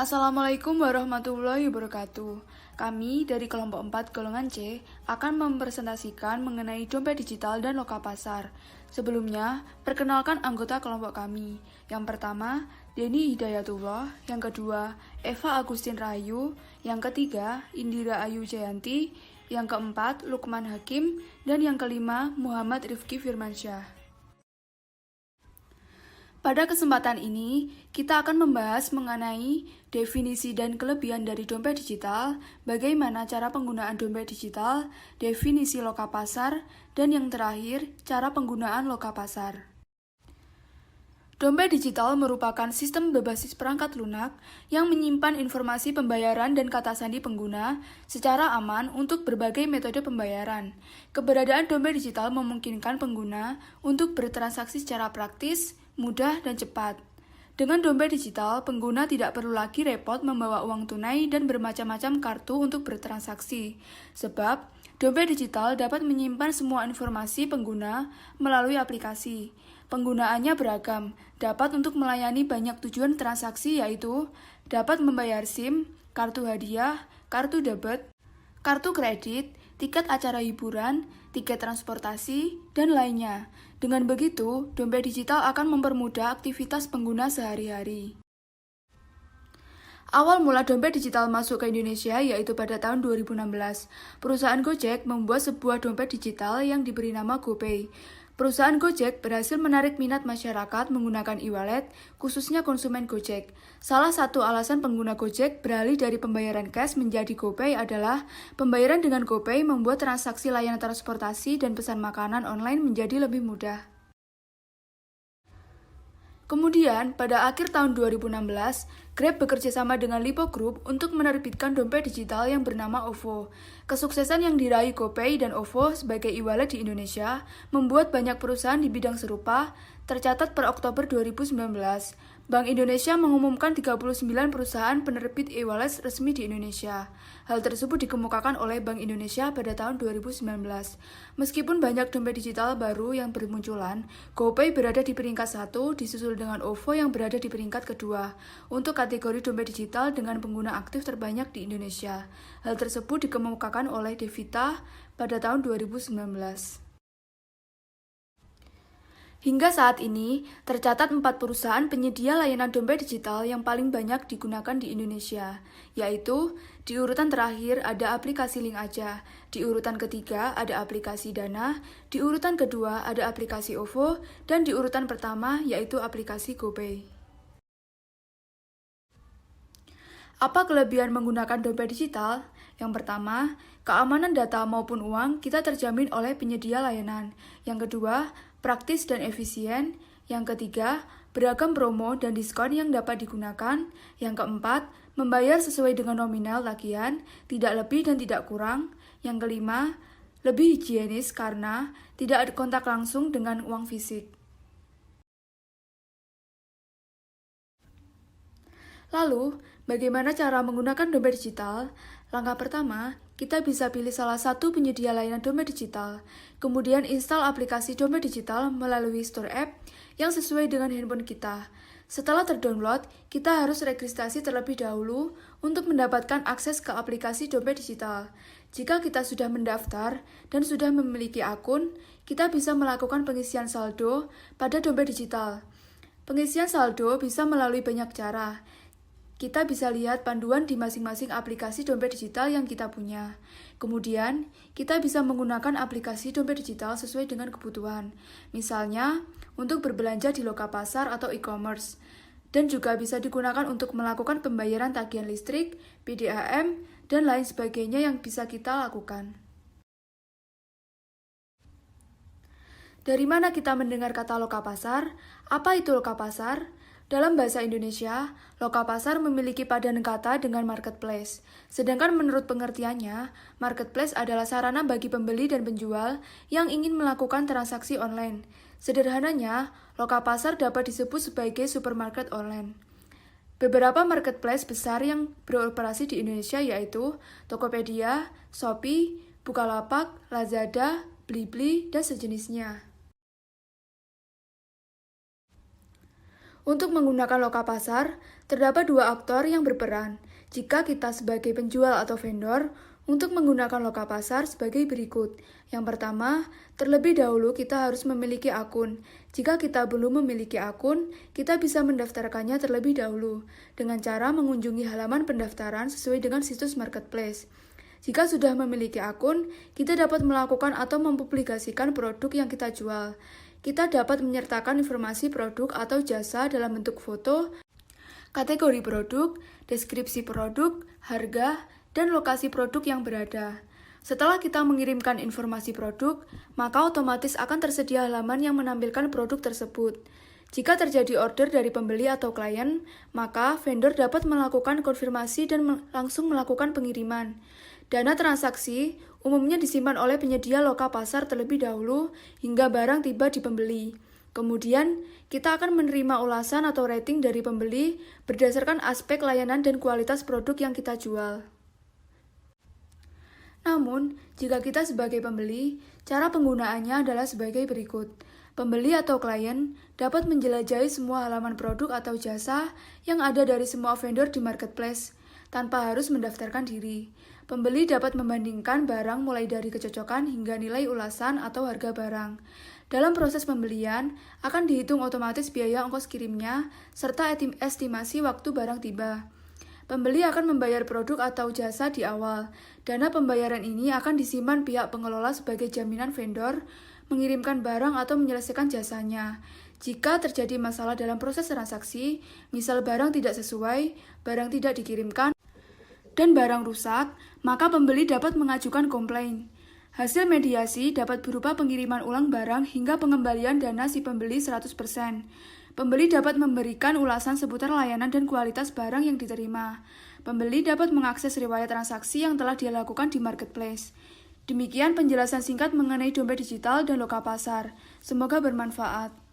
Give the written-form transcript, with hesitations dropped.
Assalamualaikum warahmatullahi wabarakatuh. Kami dari kelompok 4 golongan C akan mempresentasikan mengenai dompet digital dan lokapasar. Sebelumnya, perkenalkan anggota kelompok kami. Yang pertama, Denny Hidayatullah. Yang kedua, Eva Agustin Rahayu. Yang ketiga, Indira Ayu Jayanti. Yang keempat, Lukman Hakim. Dan yang kelima, Muhammad Rifki Firmansyah. Pada kesempatan ini, kita akan membahas mengenai definisi dan kelebihan dari dompet digital, bagaimana cara penggunaan dompet digital, definisi lokapasar, dan yang terakhir, cara penggunaan lokapasar. Dompet digital merupakan sistem berbasis perangkat lunak yang menyimpan informasi pembayaran dan kata sandi pengguna secara aman untuk berbagai metode pembayaran. Keberadaan dompet digital memungkinkan pengguna untuk bertransaksi secara praktis, mudah, dan cepat. Dengan dompet digital, pengguna tidak perlu lagi repot membawa uang tunai dan bermacam-macam kartu untuk bertransaksi. Sebab, dompet digital dapat menyimpan semua informasi pengguna melalui aplikasi. Penggunaannya beragam, dapat untuk melayani banyak tujuan transaksi yaitu dapat membayar SIM, kartu hadiah, kartu debit, kartu kredit, tiket acara hiburan, tiket transportasi, dan lainnya. Dengan begitu, dompet digital akan mempermudah aktivitas pengguna sehari-hari. Awal mula dompet digital masuk ke Indonesia yaitu pada tahun 2016. Perusahaan Gojek membuat sebuah dompet digital yang diberi nama GoPay. Perusahaan Gojek berhasil menarik minat masyarakat menggunakan e-wallet, khususnya konsumen Gojek. Salah satu alasan pengguna Gojek beralih dari pembayaran cash menjadi GoPay adalah pembayaran dengan GoPay membuat transaksi layanan transportasi dan pesan makanan online menjadi lebih mudah. Kemudian, pada akhir tahun 2016, Grab bekerjasama dengan Lipo Group untuk menerbitkan dompet digital yang bernama OVO. Kesuksesan yang diraih GoPay dan OVO sebagai e-wallet di Indonesia membuat banyak perusahaan di bidang serupa tercatat per Oktober 2019. Bank Indonesia mengumumkan 39 perusahaan penerbit e-wallet resmi di Indonesia. Hal tersebut dikemukakan oleh Bank Indonesia pada tahun 2019. Meskipun banyak dompet digital baru yang bermunculan, GoPay berada di peringkat 1, disusul dengan OVO yang berada di peringkat kedua untuk kategori dompet digital dengan pengguna aktif terbanyak di Indonesia. Hal tersebut dikemukakan oleh Devita pada tahun 2019. Hingga saat ini, tercatat 4 perusahaan penyedia layanan dompet digital yang paling banyak digunakan di Indonesia, yaitu di urutan terakhir ada aplikasi Link Aja, di urutan ketiga ada aplikasi Dana, di urutan kedua ada aplikasi OVO, dan di urutan pertama yaitu aplikasi GoPay. Apa kelebihan menggunakan dompet digital? Yang pertama, keamanan data maupun uang kita terjamin oleh penyedia layanan. Yang kedua, praktis dan efisien. Yang ketiga, beragam promo dan diskon yang dapat digunakan. Yang keempat, membayar sesuai dengan nominal tagihan, tidak lebih dan tidak kurang. Yang kelima, lebih higienis karena tidak ada kontak langsung dengan uang fisik. Lalu, bagaimana cara menggunakan dompet digital? Langkah pertama, kita bisa pilih salah satu penyedia layanan dompet digital, kemudian install aplikasi dompet digital melalui store app yang sesuai dengan handphone kita. Setelah terdownload, kita harus registrasi terlebih dahulu untuk mendapatkan akses ke aplikasi dompet digital. Jika kita sudah mendaftar dan sudah memiliki akun, kita bisa melakukan pengisian saldo pada dompet digital. Pengisian saldo bisa melalui banyak cara. Kita bisa lihat panduan di masing-masing aplikasi dompet digital yang kita punya. Kemudian, kita bisa menggunakan aplikasi dompet digital sesuai dengan kebutuhan. Misalnya, untuk berbelanja di lokapasar atau e-commerce. Dan juga bisa digunakan untuk melakukan pembayaran tagihan listrik, PDAM, dan lain sebagainya yang bisa kita lakukan. Dari mana kita mendengar kata lokapasar? Apa itu lokapasar? Dalam bahasa Indonesia, lokapasar memiliki padanan kata dengan marketplace. Sedangkan menurut pengertiannya, marketplace adalah sarana bagi pembeli dan penjual yang ingin melakukan transaksi online. Sederhananya, lokapasar dapat disebut sebagai supermarket online. Beberapa marketplace besar yang beroperasi di Indonesia yaitu Tokopedia, Shopee, Bukalapak, Lazada, Blibli, dan sejenisnya. Untuk menggunakan loka pasar, terdapat dua aktor yang berperan. Jika kita sebagai penjual atau vendor, untuk menggunakan loka pasar sebagai berikut. Yang pertama, terlebih dahulu kita harus memiliki akun. Jika kita belum memiliki akun, kita bisa mendaftarkannya terlebih dahulu dengan cara mengunjungi halaman pendaftaran sesuai dengan situs marketplace. Jika sudah memiliki akun, kita dapat melakukan atau mempublikasikan produk yang kita jual. Kita dapat menyertakan informasi produk atau jasa dalam bentuk foto, kategori produk, deskripsi produk, harga, dan lokasi produk yang berada. Setelah kita mengirimkan informasi produk, maka otomatis akan tersedia halaman yang menampilkan produk tersebut. Jika terjadi order dari pembeli atau klien, maka vendor dapat melakukan konfirmasi dan langsung melakukan pengiriman. Dana transaksi umumnya disimpan oleh penyedia loka pasar terlebih dahulu hingga barang tiba di pembeli. Kemudian, kita akan menerima ulasan atau rating dari pembeli berdasarkan aspek layanan dan kualitas produk yang kita jual. Namun, jika kita sebagai pembeli, cara penggunaannya adalah sebagai berikut. Pembeli atau klien dapat menjelajahi semua halaman produk atau jasa yang ada dari semua vendor di marketplace, tanpa harus mendaftarkan diri. Pembeli dapat membandingkan barang mulai dari kecocokan hingga nilai ulasan atau harga barang. Dalam proses pembelian, akan dihitung otomatis biaya ongkos kirimnya, serta estimasi waktu barang tiba. Pembeli akan membayar produk atau jasa di awal. Dana pembayaran ini akan disimpan pihak pengelola sebagai jaminan vendor mengirimkan barang atau menyelesaikan jasanya. Jika terjadi masalah dalam proses transaksi, misal barang tidak sesuai, barang tidak dikirimkan, dan barang rusak, maka pembeli dapat mengajukan komplain. Hasil mediasi dapat berupa pengiriman ulang barang hingga pengembalian dana si pembeli 100%. Pembeli dapat memberikan ulasan seputar layanan dan kualitas barang yang diterima. Pembeli dapat mengakses riwayat transaksi yang telah dia lakukan di marketplace. Demikian penjelasan singkat mengenai dompet digital dan loka pasar. Semoga bermanfaat.